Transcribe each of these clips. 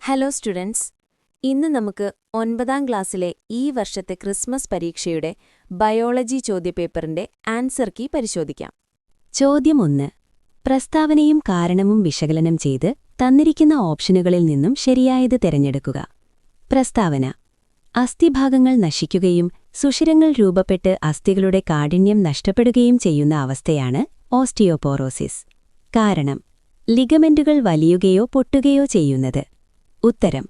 Hello students, ഇന്ന് നമുക്ക് 9ാം ക്ലാസ്സിലെ ഈ വർഷത്തെ ക്രിസ്മസ് പരീക്ഷയുടെ ബയോളജി ചോദ്യപേപ്പറിന്റെ ആൻസർ കീ പരിശോധിക്കാം. ചോദ്യം 1. പ്രസ്താവനയും കാരണവും വിശകലനം ചെയ്ത് തന്നിരിക്കുന്ന ഓപ്ഷനുകളിൽ നിന്നും ശരിയായത് തിരഞ്ഞെടുക്കുക. പ്രസ്താവന: അസ്ഥിഭാഗങ്ങൾ നശിക്കുകയും സുഷിരങ്ങൾ രൂപപ്പെട്ട് അസ്ഥികളുടെ കാഠിന്യം നഷ്ടപ്പെടുകയും ചെയ്യുന്ന അവസ്ഥയാണ് ഓസ്റ്റിയോപോറോസിസ്. കാരണം: ലിഗമെന്റുകൾ വലിയുകയോ പൊട്ടുകയോ ചെയ്യുന്നത്. ഉത്തരം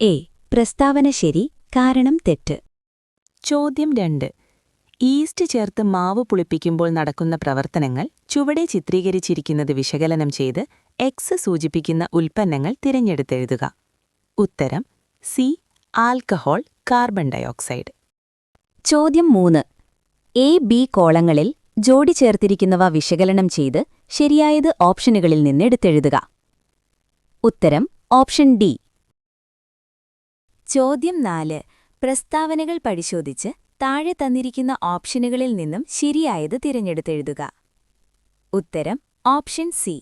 എ. പ്രസ്താവന ശരി, കാരണം തെറ്റ്. ചോദ്യം 2. ഈസ്റ്റ് ചേർത്ത് മാവ് പുളിപ്പിക്കുമ്പോൾ നടക്കുന്ന പ്രവർത്തനങ്ങൾ ചുവടെ ചിത്രീകരിച്ചിരിക്കുന്നത് വിശകലനം ചെയ്ത് എക്സ് സൂചിപ്പിക്കുന്ന ഉൽപ്പന്നങ്ങൾ തിരഞ്ഞെടുത്തെഴുതുക. ഉത്തരം സി. Alcohol, carbon dioxide. ചോദ്യം 3. എ, ബി കോളങ്ങളിൽ ജോഡി ചേർത്തിരിക്കുന്നവ വിശകലനം ചെയ്ത് ശരിയായത് ഓപ്ഷനുകളിൽ നിന്ന് എടുത്തെഴുതുക. ഉത്തരം ഓപ്ഷൻ ഡി. ചോദ്യം 4. പ്രസ്താവനകൾ പരിശോധിച്ച് താഴെ തന്നിരിക്കുന്ന ഓപ്ഷനുകളിൽ നിന്നും ശരിയായത് തിരഞ്ഞെടുത്തെഴുതുക. ഉത്തരം ഓപ്ഷൻ സി.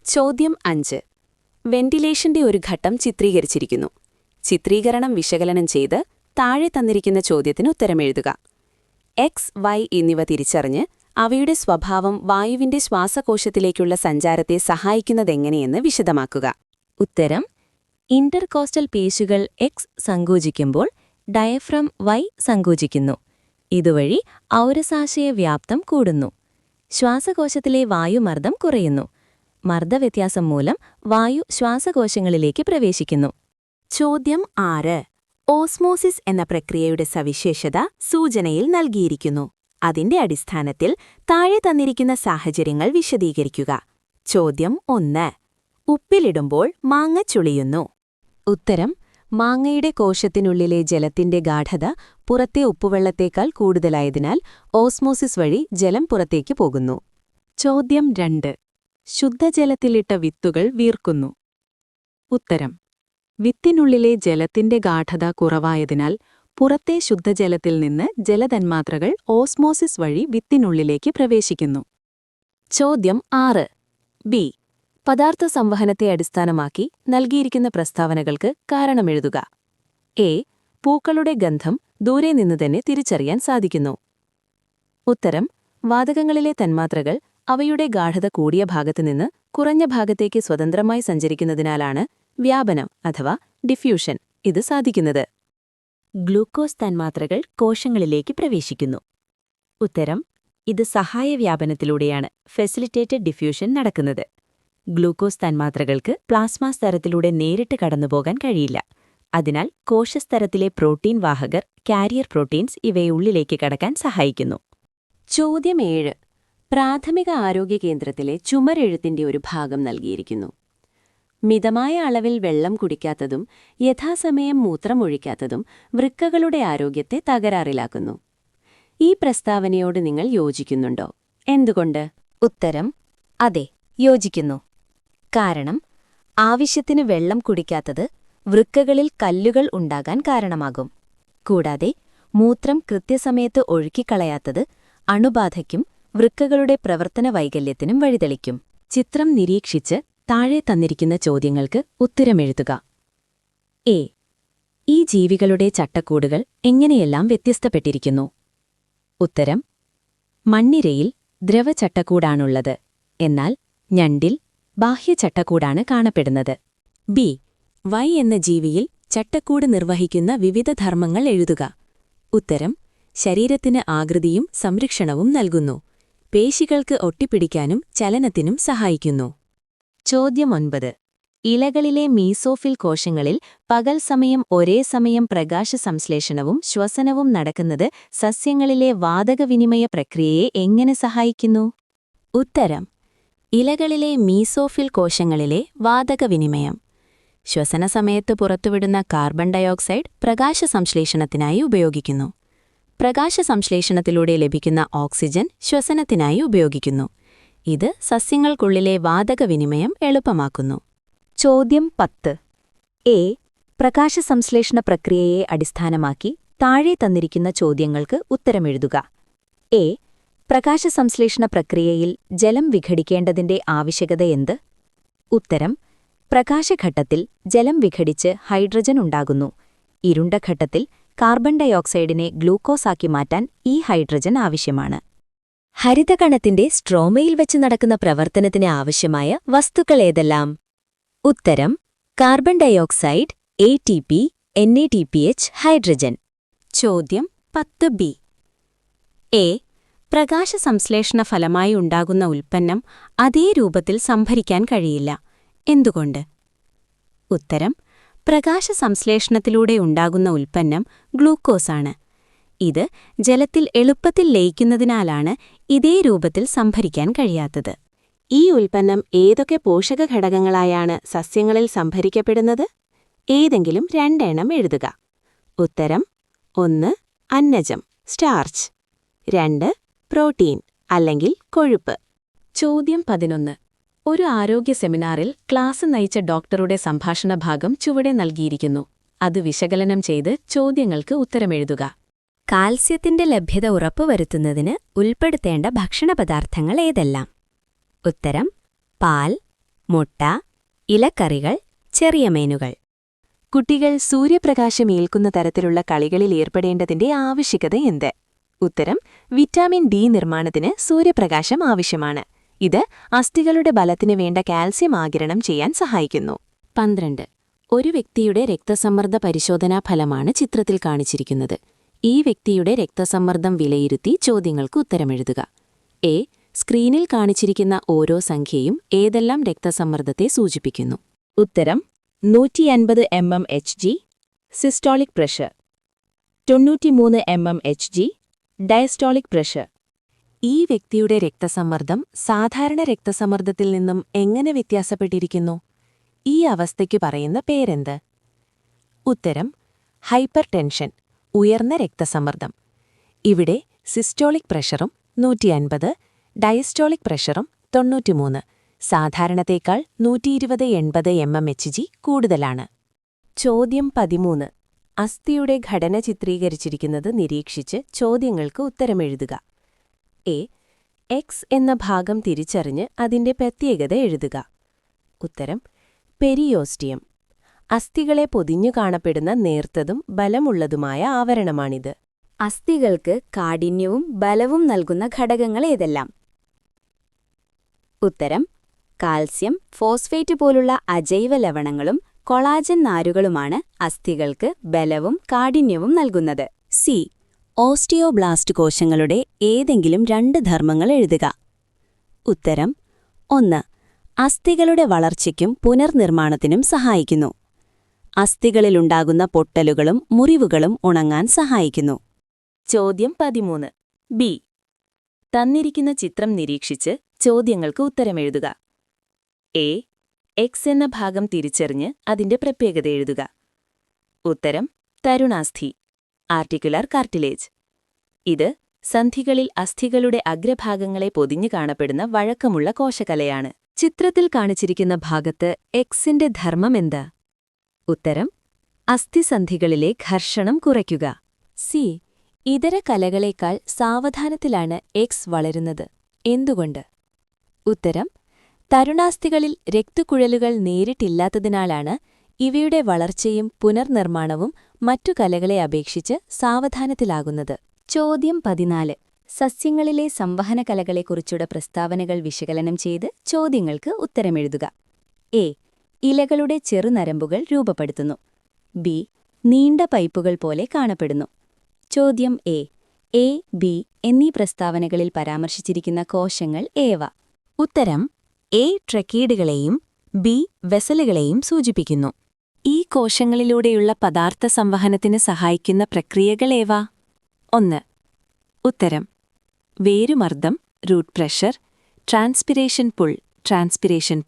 ചോദ്യം 5. വെന്റിലേഷന്റെ ഒരു ഘട്ടം ചിത്രീകരിച്ചിരിക്കുന്നു. ചിത്രീകരണം വിശകലനം ചെയ്ത് താഴെ തന്നിരിക്കുന്ന ചോദ്യത്തിന് ഉത്തരമെഴുതുക. എക്സ്, വൈ എന്നിവ തിരിച്ചറിഞ്ഞ് അവയുടെ സ്വഭാവം വായുവിന്റെ ശ്വാസകോശത്തിലേക്കുള്ള സഞ്ചാരത്തെ സഹായിക്കുന്നതെങ്ങനെയെന്ന് വിശദമാക്കുക. ഉത്തരം: ഇന്റർകോസ്റ്റൽ പേശികൾ എക്സ് സങ്കോചിക്കുമ്പോൾ ഡയഫ്രം വൈ സങ്കോചിക്കുന്നു. ഇതുവഴി ഔരസാശയ വ്യാപ്തം കൂടുന്നു. ശ്വാസകോശത്തിലെ വായുമർദ്ദം കുറയുന്നു. മർദ്ദവ്യത്യാസം മൂലം വായു ശ്വാസകോശങ്ങളിലേക്ക് പ്രവേശിക്കുന്നു. ചോദ്യം 6. ഓസ്മോസിസ് എന്ന പ്രക്രിയയുടെ സവിശേഷത സൂചനയിൽ നൽകിയിരിക്കുന്നു. അതിന്റെ അടിസ്ഥാനത്തിൽ താഴെ തന്നിരിക്കുന്ന സാഹചര്യങ്ങൾ വിശദീകരിക്കുക. ചോദ്യം 1. ഉപ്പിലിടുമ്പോൾ മാങ്ങ ചുളിയുന്നു. ഉത്തരം: മാങ്ങയുടെ കോശത്തിനുള്ളിലെ ജലത്തിന്റെ ഗാഢത പുറത്തെ ഉപ്പുവെള്ളത്തേക്കാൾ കൂടുതലായതിനാൽ ഓസ്മോസിസ് വഴി ജലം പുറത്തേക്ക് പോകുന്നു. ചോദ്യം 2. ശുദ്ധജലത്തിലിട്ട വിത്തുകൾ വീർക്കുന്നു. ഉത്തരം: വിത്തിനുള്ളിലെ ജലത്തിന്റെ ഗാഢത കുറവായതിനാൽ പുറത്തെ ശുദ്ധജലത്തിൽ നിന്ന് ജലതന്മാത്രകൾ ഓസ്മോസിസ് വഴി വിത്തിനുള്ളിലേക്ക് പ്രവേശിക്കുന്നു. ചോദ്യം 6. ബി. പദാർത്ഥ സംവഹനത്തെ അടിസ്ഥാനമാക്കി നൽകിയിരിക്കുന്ന പ്രസ്താവനകൾക്ക് കാരണമെഴുതുക. എ. പൂക്കളുടെ ഗന്ധം ദൂരെ നിന്ന് തന്നെ തിരിച്ചറിയാൻ സാധിക്കുന്നു. ഉത്തരം: വാതകങ്ങളിലെ തന്മാത്രകൾ അവയുടെ ഗാഢത കൂടിയ ഭാഗത്തുനിന്ന് കുറഞ്ഞ ഭാഗത്തേക്ക് സ്വതന്ത്രമായി സഞ്ചരിക്കുന്നതിനാലാണ് വ്യാപനം അഥവാ ഡിഫ്യൂഷൻ ഇത് സാധിക്കുന്നത്. ഗ്ലൂക്കോസ് തന്മാത്രകൾ കോശങ്ങളിലേക്ക് പ്രവേശിക്കുന്നു. ഉത്തരം: ഇത് സഹായവ്യാപനത്തിലൂടെയാണ് ഫെസിലിറ്റേറ്റഡ് ഡിഫ്യൂഷൻ നടക്കുന്നത്. ഗ്ലൂക്കോസ് തന്മാത്രകൾക്ക് പ്ലാസ്മാ സ്തരത്തിലൂടെ നേരിട്ട് കടന്നുപോകാൻ കഴിയില്ല. അതിനാൽ കോശസ്തരത്തിലെ പ്രോട്ടീൻ വാഹകർ കാരിയർ പ്രോട്ടീൻസ് ഇവയെ ഉള്ളിലേക്ക് കടക്കാൻ സഹായിക്കുന്നു. ചോദ്യം 7. പ്രാഥമിക ആരോഗ്യ കേന്ദ്രത്തിലെ ചുമരെഴുത്തിന്റെ ഒരു ഭാഗം നൽകിയിരിക്കുന്നു. മിതമായ അളവിൽ വെള്ളം കുടിക്കാത്തതും യഥാസമയം മൂത്രമൊഴിക്കാത്തതും വൃക്കകളുടെ ആരോഗ്യത്തെ തകരാറിലാക്കുന്നു. ഈ പ്രസ്താവനയോട് നിങ്ങൾ യോജിക്കുന്നുണ്ടോ? എന്തുകൊണ്ട്? ഉത്തരം: അതെ, യോജിക്കുന്നു. കാരണം ആവശ്യത്തിന് വെള്ളം കുടിക്കാത്തത് വൃക്കകളിൽ കല്ലുകൾ ഉണ്ടാകാൻ കാരണമാകും. കൂടാതെ മൂത്രം കൃത്യസമയത്ത് ഒഴുക്കിക്കളയാത്തത് അണുബാധയ്ക്കും വൃക്കകളുടെ പ്രവർത്തന വൈകല്യത്തിനും വഴിതെളിക്കും. ചിത്രം നിരീക്ഷിച്ച് താഴെ തന്നിരിക്കുന്ന ചോദ്യങ്ങൾക്ക് ഉത്തരമെഴുതുക. എ. ഈ ജീവികളുടെ ചട്ടക്കൂടുകൾ എങ്ങനെയെല്ലാം വ്യത്യസ്തപ്പെട്ടിരിക്കുന്നു? ഉത്തരം: മണ്ണിരയിൽ ദ്രവചട്ടക്കൂടാണുള്ളത്, എന്നാൽ ഞണ്ടിൽ ബാഹ്യചട്ടക്കൂടാണ് കാണപ്പെടുന്നത്. ബി. വൈ എന്ന ജീവിയിൽ ചട്ടക്കൂട് നിർവഹിക്കുന്ന വിവിധ ധർമ്മങ്ങൾ എഴുതുക. ഉത്തരം: ശരീരത്തിന് ആകൃതിയും സംരക്ഷണവും നൽകുന്നു. പേശികൾക്ക് ഒട്ടിപ്പിടിക്കാനും ചലനത്തിനും സഹായിക്കുന്നു. ചോദ്യം 9. ഇലകളിലെ മീസോഫിൽ കോശങ്ങളിൽ പകൽ സമയം ഒരേ സമയം പ്രകാശസംശ്ലേഷണവും ശ്വസനവും നടക്കുന്നത് സസ്യങ്ങളിലെ വാതകവിനിമയ പ്രക്രിയയെ എങ്ങനെ സഹായിക്കുന്നു? ഉത്തരം: ഇലകളിലെ മീസോഫിൽ കോശങ്ങളിലെ വാതകവിനിമയം. ശ്വസനസമയത്ത് പുറത്തുവിടുന്ന കാർബൺ ഡയോക്സൈഡ് പ്രകാശസംശ്ലേഷണത്തിനായി ഉപയോഗിക്കുന്നു. പ്രകാശസംശ്ലേഷണത്തിലൂടെ ലഭിക്കുന്ന ഓക്സിജൻ ശ്വസനത്തിനായി ഉപയോഗിക്കുന്നു. ഇത് സസ്യങ്ങൾക്കുള്ളിലെ വാതകവിനിമയം എളുപ്പമാക്കുന്നു. ചോദ്യം 10. എ. പ്രകാശസംശ്ലേഷണ പ്രക്രിയയെ അടിസ്ഥാനമാക്കി താഴെ തന്നിരിക്കുന്ന ചോദ്യങ്ങൾക്ക് ഉത്തരമെഴുതുക. എ. പ്രകാശസംശ്ലേഷണ പ്രക്രിയയിൽ ജലം വിഘടിക്കേണ്ടതിന്റെ ആവശ്യകതയെന്ത്? ഉത്തരം: പ്രകാശഘട്ടത്തിൽ ജലം വിഘടിച്ച് ഹൈഡ്രജൻ ഉണ്ടാകുന്നു. ഇരുണ്ട ഘട്ടത്തിൽ കാർബൺ ഡയോക്സൈഡിനെ ഗ്ലൂക്കോസാക്കി മാറ്റാൻ ഈ ഹൈഡ്രജൻ ആവശ്യമാണ്. ഹരിതകണത്തിന്റെ സ്ട്രോമയിൽ വെച്ച് നടക്കുന്ന പ്രവർത്തനത്തിന് ആവശ്യമായ വസ്തുക്കൾ ഏതെല്ലാം? ഉത്തരം: carbon dioxide, ATP, NADPH, hydrogen. ചോദ്യം 10B. എ. പ്രകാശസംശ്ലേഷണ ഫലമായി ഉണ്ടാകുന്ന ഉൽപ്പന്നം അതേ രൂപത്തിൽ സംഭരിക്കാൻ കഴിയില്ല. എന്തുകൊണ്ട്? ഉത്തരം: പ്രകാശസംശ്ലേഷണത്തിലൂടെ ഉണ്ടാകുന്ന ഉൽപ്പന്നം ഗ്ലൂക്കോസാണ്. ഇത് ജലത്തിൽ എളുപ്പത്തിൽ ലയിക്കുന്നതിനാലാണ് ഇതേ രൂപത്തിൽ സംഭരിക്കാൻ കഴിയാത്തത്. ഈ ഉൽപ്പന്നം ഏതൊക്കെ പോഷകഘടകങ്ങളായാണ് സസ്യങ്ങളിൽ സംഭരിക്കപ്പെടുന്നത്? ഏതെങ്കിലും രണ്ടെണ്ണം എഴുതുക. ഉത്തരം: 1. അന്നജം, സ്റ്റാർച്ച്. 2. പ്രോട്ടീൻ അല്ലെങ്കിൽ കൊഴുപ്പ്. ചോദ്യം 11. ഒരു ആരോഗ്യ സെമിനാറിൽ ക്ലാസ് നയിച്ച ഡോക്ടറുടെ സംഭാഷണ ഭാഗം ചുവടെ നൽകിയിരിക്കുന്നു. അത് വിശകലനം ചെയ്ത് ചോദ്യങ്ങൾക്ക് ഉത്തരമെഴുതുക. കാൽസ്യത്തിന്റെ ലഭ്യത ഉറപ്പുവരുത്തുന്നതിന് ഉൾപ്പെടുത്തേണ്ട ഭക്ഷണപദാർത്ഥങ്ങൾ ഏതെല്ലാം? ഉത്തരം: പാൽ, മുട്ട, ഇലക്കറികൾ, ചെറിയ മീനുകൾ. കുട്ടികൾ സൂര്യപ്രകാശം ഏൽക്കുന്ന തരത്തിലുള്ള കളികളിൽ ഏർപ്പെടേണ്ടതിന്റെ ആവശ്യകത എന്ത്? ഉത്തരം: വിറ്റാമിൻ D നിർമ്മാണത്തിന് സൂര്യപ്രകാശം ആവശ്യമാണ്. ഇത് അസ്ഥികളുടെ ബലത്തിന് വേണ്ട കാൽസ്യം ആഗിരണം ചെയ്യാൻ സഹായിക്കുന്നു. 12. ഒരു വ്യക്തിയുടെ രക്തസമ്മർദ്ദ പരിശോധനാ ഫലമാണ് ചിത്രത്തിൽ കാണിച്ചിരിക്കുന്നത്. ഈ വ്യക്തിയുടെ രക്തസമ്മർദ്ദം വിലയിരുത്തി ചോദ്യങ്ങൾക്ക് ഉത്തരമെഴുതുക. എ. സ്ക്രീനിൽ കാണിച്ചിരിക്കുന്ന ഓരോ സംഖ്യയും ഏതെല്ലാം രക്തസമ്മർദ്ദത്തെ സൂചിപ്പിക്കുന്നു? ഉത്തരം: 150 mmHg systolic pressure, 93 mmHg diastolic pressure. ഈ വ്യക്തിയുടെ രക്തസമ്മർദ്ദം സാധാരണ രക്തസമ്മർദ്ദത്തിൽ നിന്നും എങ്ങനെ വ്യത്യാസപ്പെട്ടിരിക്കുന്നു? ഈ അവസ്ഥയ്ക്കു പറയുന്ന പേരെന്ത്? ഉത്തരം: ഹൈപ്പർ ടെൻഷൻ, ഉയർന്ന രക്തസമ്മർദ്ദം. ഇവിടെ സിസ്റ്റോളിക് പ്രഷറും 150, ഡയസ്റ്റോളിക് പ്രഷറും 93, സാധാരണത്തേക്കാൾ 120-80 mmHg കൂടുതലാണ്. ചോദ്യം 13. അസ്ഥിയുടെ ഘടന ചിത്രീകരിച്ചിരിക്കുന്നത് നിരീക്ഷിച്ച് ചോദ്യങ്ങൾക്ക് ഉത്തരമെഴുതുക. എ. എക്സ് എന്ന ഭാഗം തിരിച്ചറിഞ്ഞ് അതിന്റെ പ്രത്യേകത എഴുതുക. ഉത്തരം: പെരിയോസ്റ്റിയം. അസ്ഥികളെ പൊതിഞ്ഞു കാണപ്പെടുന്ന നേർത്തതും ബലമുള്ളതുമായ ആവരണമാണിത്. അസ്ഥികൾക്ക് കാഠിന്യവും ബലവും നൽകുന്ന ഘടകങ്ങൾ ഏതെല്ലാം? ഉത്തരം: കാൽസ്യം, ഫോസ്ഫേറ്റ് പോലുള്ള അജൈവ ലവണങ്ങളും കൊളാജൻ നാരുകളുമാണ് അസ്ഥികൾക്ക് ബലവും കാഠിന്യവും നൽകുന്നത്. സി. ഓസ്റ്റിയോബ്ലാസ്റ്റ് കോശങ്ങളുടെ ഏതെങ്കിലും 2 ധർമ്മങ്ങൾ എഴുതുക. ഉത്തരം: 1. അസ്ഥികളുടെ വളർച്ചയ്ക്കും പുനർനിർമ്മാണത്തിനും സഹായിക്കുന്നു. അസ്ഥികളിലുണ്ടാകുന്ന പൊട്ടലുകളും മുറിവുകളും ഉണങ്ങാൻ സഹായിക്കുന്നു. ചോദ്യം 13. ബി. തന്നിരിക്കുന്ന ചിത്രം നിരീക്ഷിച്ച് ചോദ്യങ്ങൾക്ക് ഉത്തരമെഴുതുക. എ. എക്സ് എന്ന ഭാഗം തിരിച്ചറിഞ്ഞ് അതിന്റെ പ്രത്യേകത എഴുതുക. ഉത്തരം: തരുണാസ്ഥി, ആർട്ടിക്കുലർ കാർട്ടിലേജ്. ഇത് സന്ധികളിൽ അസ്ഥികളുടെ അഗ്രഭാഗങ്ങളെ പൊതിഞ്ഞു കാണപ്പെടുന്ന വഴക്കമുള്ള കോശകലയാണ്. ചിത്രത്തിൽ കാണിച്ചിരിക്കുന്ന ഭാഗത്ത് എക്സിന്റെ ധർമ്മം എന്ത്? ഉത്തരം: അസ്ഥിസന്ധികളിലെ ഘർഷണം കുറയ്ക്കുക. സി. ഇതര കലകളേക്കാൾ സാവധാനത്തിലാണ് എക്സ് വളരുന്നത്. എന്തുകൊണ്ട്? ഉത്തരം: തരുണാസ്ഥികളിൽ രക്തക്കുഴലുകൾ നേരിട്ടില്ലാത്തതിനാലാണ് ഇവയുടെ വളർച്ചയും പുനർനിർമ്മാണവും മറ്റു കലകളെ അപേക്ഷിച്ച് സാവധാനത്തിലാകുന്നത്. ചോദ്യം 14. സസ്യങ്ങളിലെ സംവഹന കലകളെക്കുറിച്ചുള്ള പ്രസ്താവനകൾ വിശകലനം ചെയ്ത് ചോദ്യങ്ങൾക്ക് ഉത്തരമെഴുതുക. എ. ഇലകളുടെ ചെറുനരമ്പുകൾ രൂപപ്പെടുത്തുന്നു. ബി. നീണ്ട പൈപ്പുകൾ പോലെ കാണപ്പെടുന്നു. ചോദ്യം എ. എ, ബി എന്നീ പ്രസ്താവനകളിൽ പരാമർശിച്ചിരിക്കുന്ന കോശങ്ങൾ ഏവ? ഉത്തരം: എ. ട്രക്കീഡുകളെയും ബി. വെസലുകളെയും സൂചിപ്പിക്കുന്നു. ഈ കോശങ്ങളിലൂടെയുള്ള പദാർത്ഥ സംവഹനത്തിന് സഹായിക്കുന്ന പ്രക്രിയകളേവ? 1. ഉത്തരം: വേരുമർദ്ദം, റൂട്ട് പ്രഷർ, ട്രാൻസ്പിരേഷൻ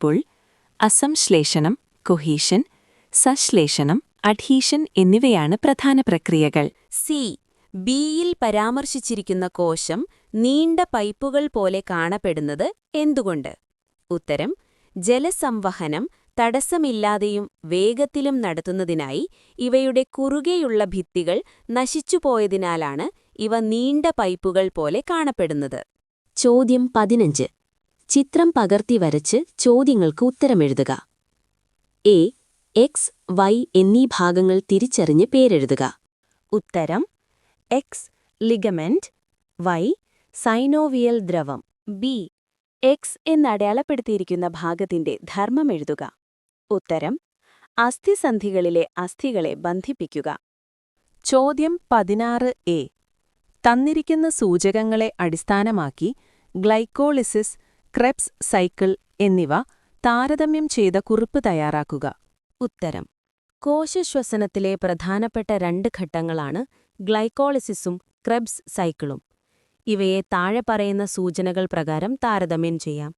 പുൾ, അസംശ്ലേഷണം, കൊഹീഷൻ, സശ്ലേഷണം, അഡ്ഹീഷൻ എന്നിവയാണ് പ്രധാന പ്രക്രിയകൾ. സി. ബിയിൽ പരാമർശിച്ചിരിക്കുന്ന കോശം നീണ്ട പൈപ്പുകൾ പോലെ കാണപ്പെടുന്നത് എന്തുകൊണ്ട്? ഉത്തരം: ജലസംവഹനം തടസ്സമില്ലാതെയും വേഗത്തിലും നടത്തുന്നതിനായി ഇവയുടെ കുറുകെയുള്ള ഭിത്തികൾ നശിച്ചുപോയതിനാലാണ് ഇവ നീണ്ട പൈപ്പുകൾ പോലെ കാണപ്പെടുന്നത്. ചോദ്യം 15. ചിത്രം പകർത്തി വരച്ച് ചോദ്യങ്ങൾക്ക് ഉത്തരമെഴുതുക. എ. എക്സ്, വൈ എന്നീ ഭാഗങ്ങൾ തിരിച്ചറിഞ്ഞ് പേരെഴുതുക. ഉത്തരം എക്സ് ലിഗമെന്റ്, വൈ സൈനോവിയൽ ദ്രവം. ബി. എക്സ് എന്നടയാളപ്പെടുത്തിയിരിക്കുന്ന ഭാഗത്തിന്റെ ധർമ്മം എഴുതുക. ഉത്തരം അസ്ഥിസന്ധികളിലെ അസ്ഥികളെ ബന്ധിപ്പിക്കുക. ചോദ്യം 16A. തന്നിരിക്കുന്ന സൂചകങ്ങളെ അടിസ്ഥാനമാക്കി ഗ്ലൈക്കോളിസിസ്, ക്രെബ്സ് സൈക്കിൾ എന്നിവ താരതമ്യം ചെയ്ത കുറിപ്പ് തയ്യാറാക്കുക. ഉത്തരം കോശശ്വസനത്തിലെ പ്രധാനപ്പെട്ട 2 ഘട്ടങ്ങളാണ് ഗ്ലൈക്കോളിസിസും ക്രെബ്സ് സൈക്കിളും. ഇവയെ താഴെ പറയുന്ന സൂചനകൾ പ്രകാരം താരതമ്യം ചെയ്യാം.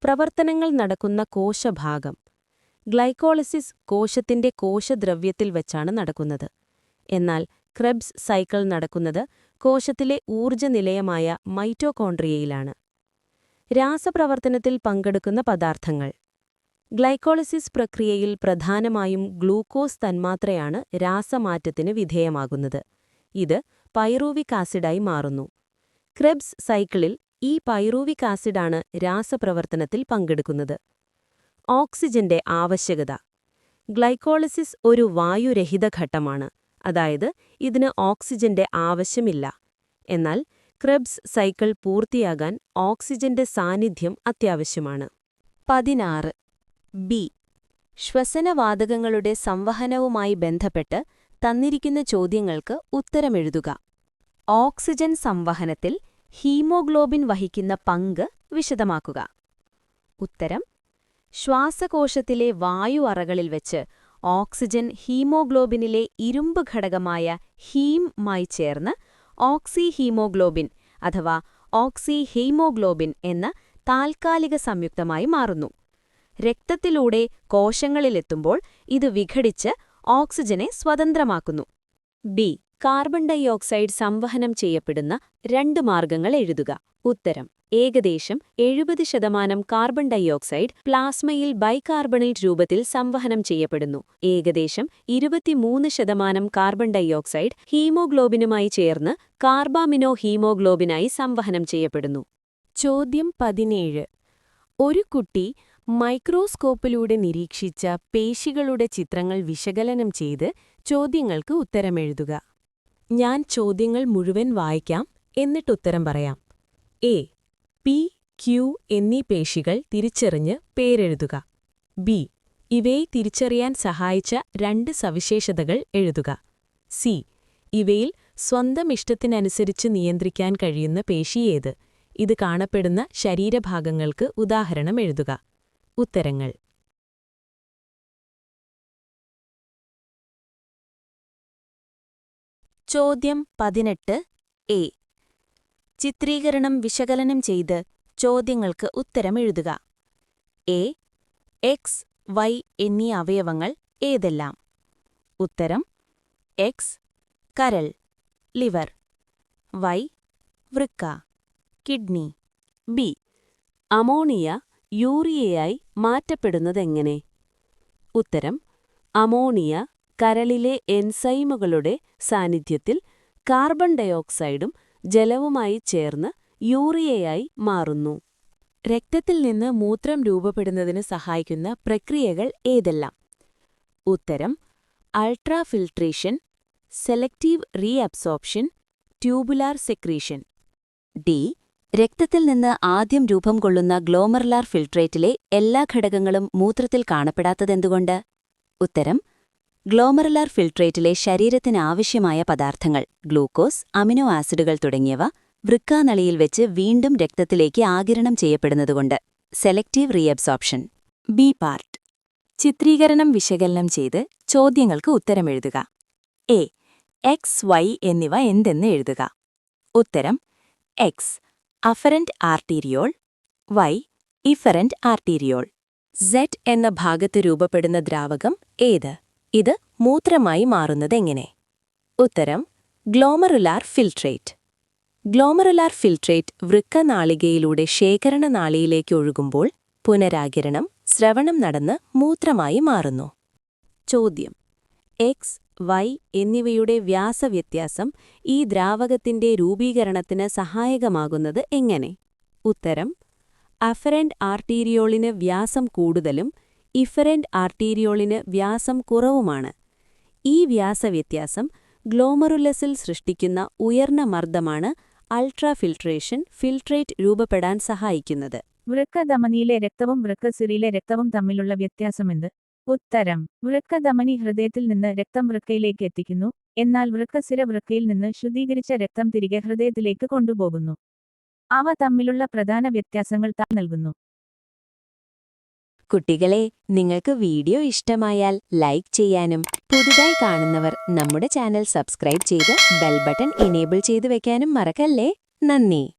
പ്രവർത്തനങ്ങൾ നടക്കുന്ന കോശഭാഗം. ഗ്ലൈക്കോളിസിസ് കോശത്തിന്റെ കോശദ്രവ്യത്തിൽ വെച്ചാണ് നടക്കുന്നത്. എന്നാൽ ക്രെബ്സ് സൈക്കിൾ നടക്കുന്നത് കോശത്തിലെ ഊർജ്ജനിലയമായ മൈറ്റോകോൺട്രിയയിലാണ്. രാസപ്രവർത്തനത്തിൽ പങ്കെടുക്കുന്ന പദാർത്ഥങ്ങൾ. ഗ്ലൈക്കോളിസിസ് പ്രക്രിയയിൽ പ്രധാനമായും ഗ്ലൂക്കോസ് തന്മാത്രയാണ് രാസമാറ്റത്തിന് വിധേയമാകുന്നത്. ഇത് പൈറൂവിക് ആസിഡായി മാറുന്നു. ക്രെബ്സ് സൈക്കിളിൽ ഈ പൈറൂവിക് ആസിഡാണ് രാസപ്രവർത്തനത്തിൽ പങ്കെടുക്കുന്നത്. ഓക്സിജന്റെ ആവശ്യകത. ഗ്ലൈക്കോളിസിസ് ഒരു വായുരഹിത ഘട്ടമാണ്, അതായത് ഇതിന് ഓക്സിജന്റെ ആവശ്യമില്ല. എന്നാൽ ക്രെബ്സ് സൈക്കിൾ പൂർത്തിയാകാൻ ഓക്സിജന്റെ സാന്നിധ്യം അത്യാവശ്യമാണ്. 16. ബി. ശ്വസനവാതകങ്ങളുടെ സംവഹനവുമായി ബന്ധപ്പെട്ട് തന്നിരിക്കുന്ന ചോദ്യങ്ങൾക്ക് ഉത്തരമെഴുതുക. ഓക്സിജൻ സംവഹനത്തിൽ ഹീമോഗ്ലോബിൻ വഹിക്കുന്ന പങ്ക് വിശദമാക്കുക. ഉത്തരം ശ്വാസകോശത്തിലെ വായു അറകളിൽ വെച്ച് ഓക്സിജൻ ഹീമോഗ്ലോബിനിലെ ഇരുമ്പ് ഘടകമായ ഹീം-മായി ചേർന്ന് ഓക്സിഹീമോഗ്ലോബിൻ അഥവാ ഓക്സിഹീമോഗ്ലോബിൻ എന്ന താൽക്കാലിക സംയുക്തമായി മാറുന്നു. രക്തത്തിലൂടെ കോശങ്ങളിലെത്തുമ്പോൾ ഇത് വിഘടിച്ച് ഓക്സിജനെ സ്വതന്ത്രമാക്കുന്നു. ബി. കാർബൺ ഡൈ ഓക്സൈഡ് സംവഹനം ചെയ്യപ്പെടുന്ന 2 മാർഗങ്ങൾ എഴുതുക. ഉത്തരം ഏകദേശം 70% കാർബൺ ഡൈ ഓക്സൈഡ് പ്ലാസ്മയിൽ ബൈകാർബണേറ്റ് രൂപത്തിൽ സംവഹനം ചെയ്യപ്പെടുന്നു. ഏകദേശം 23% കാർബൺ ഡൈ ഓക്സൈഡ് ഹീമോഗ്ലോബിനുമായി ചേർന്ന് കാർബാമിനോ ഹീമോഗ്ലോബിനായി സംവഹനം ചെയ്യപ്പെടുന്നു. ചോദ്യം 17. ഒരു കുട്ടി മൈക്രോസ്കോപ്പിലൂടെ നിരീക്ഷിച്ച പേശികളുടെ ചിത്രങ്ങൾ വിശകലനം ചെയ്ത് ചോദ്യങ്ങൾക്ക് ഉത്തരമെഴുതുക. ഞാൻ ചോദ്യങ്ങൾ മുഴുവൻ വായിക്കാം, എന്നിട്ടുത്തരം പറയാം. എ. പി, ക്യു എന്നീ പേശികൾ തിരിച്ചറിഞ്ഞ് പേരെഴുതുക. ബി. ഇവയെ തിരിച്ചറിയാൻ സഹായിച്ച 2 സവിശേഷതകൾ എഴുതുക. സി. ഇവയിൽ സ്വന്തം ഇഷ്ടത്തിനനുസരിച്ച് നിയന്ത്രിക്കാൻ കഴിയുന്ന പേശിയേത്? ഇത് കാണപ്പെടുന്ന ശരീരഭാഗങ്ങൾക്ക് ഉദാഹരണം എഴുതുക. ഉത്തരങ്ങൾ. ചോദ്യം 18. എ. ചിത്രീകരണം വിശകലനം ചെയ്ത് ചോദ്യങ്ങൾക്ക് ഉത്തരമെഴുതുക. എ. എക്സ്, വൈ എന്നീ അവയവങ്ങൾ ഏതെല്ലാം? ഉത്തരം എക്സ് കരൾ, ലിവർ. വൈ വൃക്ക, കിഡ്നി. ബി. അമോണിയ യൂറിയയായി മാറ്റപ്പെടുന്നതെങ്ങനെ? ഉത്തരം അമോണിയ കരളിലെ എൻസൈമുകളുടെ സാന്നിധ്യത്തിൽ കാർബൺ ഡയോക്സൈഡും ജലവുമായി ചേർന്ന് യൂറിയയായി മാറുന്നു. രക്തത്തിൽ നിന്ന് മൂത്രം രൂപപ്പെടുന്നതിന് സഹായിക്കുന്ന പ്രക്രിയകൾ ഏതെല്ലാം? ഉത്തരം ultrafiltration, selective reabsorption, tubular secretion. D. രക്തത്തിൽ നിന്ന് ആദ്യം രൂപം കൊള്ളുന്ന ഗ്ലോമറുലാർ ഫിൽട്രേറ്റിലെ എല്ലാ ഘടകങ്ങളും മൂത്രത്തിൽ കാണപ്പെടാത്തതെന്തുകൊണ്ട്? ഉത്തരം ഗ്ലോമറുലാർ ഫിൽട്രേറ്റിലെ ശരീരത്തിനാവശ്യമായ പദാർത്ഥങ്ങൾ ഗ്ലൂക്കോസ്, അമിനോ ആസിഡുകൾ തുടങ്ങിയവ വൃക്കാനളിയിൽ വെച്ച് വീണ്ടും രക്തത്തിലേക്ക് ആഗിരണം ചെയ്യപ്പെടുന്നതുകൊണ്ട്. Selective reabsorption. B part. ചിത്രീകരണം വിശകലനം ചെയ്ത് ചോദ്യങ്ങൾക്ക് ഉത്തരമെഴുതുക. എ. എക്സ്, വൈ എന്നിവ എന്തെന്ന് എഴുതുക. ഉത്തരം X afferent arteriole, Y efferent arteriole. Z എന്ന ഭാഗത്ത് രൂപപ്പെടുന്ന ദ്രാവകം ഏത്? ഇത് മൂത്രമായി മാറുന്നതെങ്ങനെ? ഉത്തരം ഗ്ലോമറുലാർ ഫിൽട്രേറ്റ്. ഗ്ലോമറുലാർ ഫിൽട്രേറ്റ് വൃക്കനാളികയിലൂടെ ശേഖരണനാളിയിലേക്ക് ഒഴുകുമ്പോൾ പുനരാകിരണം, സ്രവണം നടന്ന് മൂത്രമായി മാറുന്നു. ചോദ്യം. എക്സ്, വൈ എന്നിവയുടെ വ്യാസവ്യത്യാസം ഈ ദ്രാവകത്തിന്റെ രൂപീകരണത്തിന് സഹായകമാകുന്നത് എങ്ങനെ? ഉത്തരം അഫറന്റ് ആർട്ടീരിയോളിന് വ്യാസം കൂടുതലും ഇഫറന്റ് ആർട്ടീരിയോളിന് വ്യാസം കുറവുമാണ്. ഈ വ്യാസവ്യത്യാസം ഗ്ലോമറുലസിൽ സൃഷ്ടിക്കുന്ന ഉയർന്ന മർദ്ദമാണ് അൾട്രാഫിൽട്രേഷൻ ഫിൽട്രേറ്റ് രൂപപ്പെടാൻ സഹായിക്കുന്നത്. വൃക്കധമനിയിലെ രക്തവും വൃക്കസിരയിലെ രക്തവും തമ്മിലുള്ള വ്യത്യാസമെന്ത്? ഉത്തരം: വൃക്കധമനി ഹൃദയത്തിൽ നിന്ന് രക്തം വൃക്കയിലേക്ക് എത്തിക്കുന്നു, എന്നാൽ വൃക്കസിര വൃക്കയിൽ നിന്ന് ശുദ്ധീകരിച്ച രക്തം തിരികെ ഹൃദയത്തിലേക്ക് കൊണ്ടുപോകുന്നു. അവ തമ്മിലുള്ള പ്രധാന വ്യത്യാസങ്ങൾ താൻ നൽകുന്നു. കുട്ടികളെ, നിങ്ങൾക്ക് വീഡിയോ ഇഷ്ടമായാൽ ലൈക്ക് ചെയ്യാനും പുതുതായി കാണുന്നവർ നമ്മുടെ ചാനൽ സബ്സ്ക്രൈബ് ചെയ്ത് ബെൽ ബട്ടൺ എനേബിൾ ചെയ്തു വെക്കാനും മറക്കല്ലേ. നന്ദി.